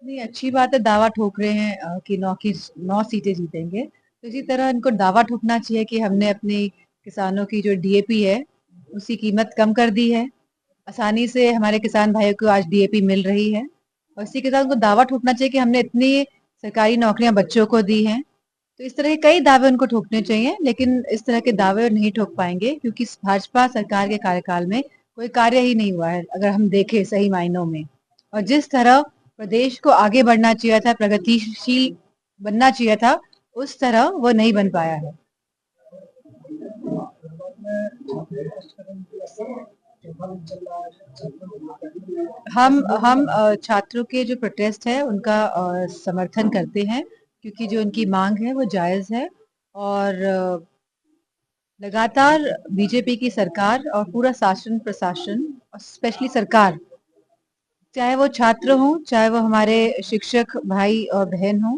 नहीं, अच्छी बात है, दावा ठोक रहे हैं कि 9 सीटें जीतेंगे। तो इसी तरह इनको दावा ठोकना चाहिए कि हमने अपनी किसानों की जो डीएपी है, उसकी कीमत कम कर दी है। आसानी से हमारे किसान भाइयों को आज डीएपी मिल रही है और इसी के साथ उनको दावा ठोकना चाहिए कि हमने इतनी सरकारी नौकरियां बच्चों को दी हैं। तो इस तरह के कई दावे उनको ठोकने चाहिए, लेकिन इस तरह के दावे नहीं ठोक पाएंगे क्योंकि भाजपा सरकार के कार्यकाल में कोई कार्य ही नहीं हुआ है, अगर हम देखें सही मायनों में। और जिस तरह प्रदेश को आगे बढ़ना चाहिए था, प्रगतिशील बनना चाहिए था, उस तरह वो नहीं बन पाया है। हम छात्रों के जो प्रोटेस्ट है उनका समर्थन करते हैं क्योंकि जो उनकी मांग है वो जायज है। और लगातार बीजेपी की सरकार और पूरा शासन प्रशासन और स्पेशली सरकार, चाहे वो छात्र हों, चाहे वो हमारे शिक्षक भाई और बहन हों,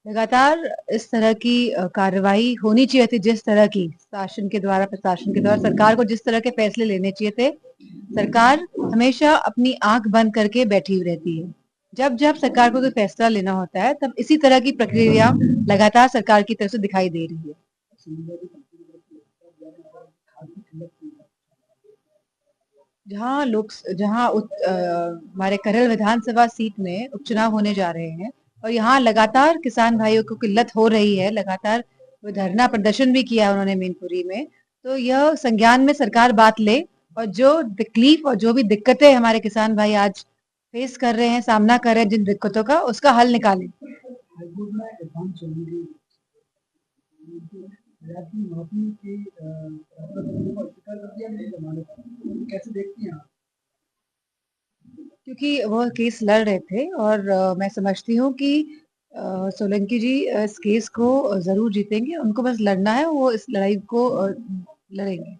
लगातार इस तरह की कार्रवाई होनी चाहिए थी। जिस तरह की शासन के द्वारा, प्रशासन के द्वारा सरकार को जिस तरह के फैसले लेने चाहिए थे, सरकार हमेशा अपनी आंख बंद करके बैठी हुई रहती है। जब जब सरकार को कोई फैसला लेना होता है, तब इसी तरह की प्रक्रिया लगातार सरकार की तरफ से दिखाई दे रही है। हमारे करल विधानसभा सीट में उपचुनाव होने जा रहे हैं और यहाँ लगातार किसान भाइयों को किल्लत हो रही है। लगातार वो धरना प्रदर्शन भी किया उन्होंने मैनपुरी में। तो यह संज्ञान में सरकार बात ले और जो तकलीफ और जो भी दिक्कतें हमारे किसान भाई आज फेस कर रहे हैं, सामना कर रहे हैं जिन दिक्कतों का, उसका हल निकालें। क्योंकि वो केस लड़ रहे थे और मैं समझती हूँ कि सोलंकी जी इस केस को जरूर जीतेंगे। उनको बस लड़ना है, वो इस लड़ाई को लड़ेंगे।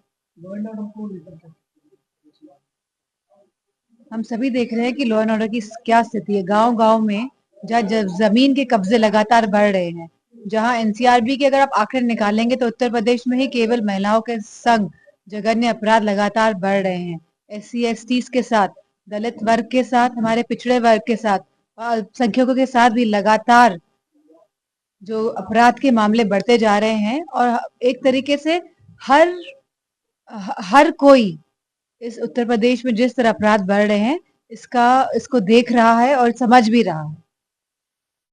हम सभी देख रहे हैं कि लॉ एंड ऑर्डर की क्या स्थिति है गांव गांव में, जहाँ जमीन के कब्जे लगातार बढ़ रहे हैं। जहां एनसीआरबी के अगर आप आंकड़े निकालेंगे तो उत्तर प्रदेश में ही केवल महिलाओं के संग जघन्य अपराध लगातार बढ़ रहे हैं। एससी एसटी के साथ, दलित वर्ग के साथ, हमारे पिछड़े वर्ग के साथ और अल्पसंख्यकों के साथ भी लगातार जो अपराध के मामले बढ़ते जा रहे हैं। और एक तरीके से हर हर कोई इस उत्तर प्रदेश में जिस तरह अपराध बढ़ रहे हैं, इसको देख रहा है और समझ भी रहा है।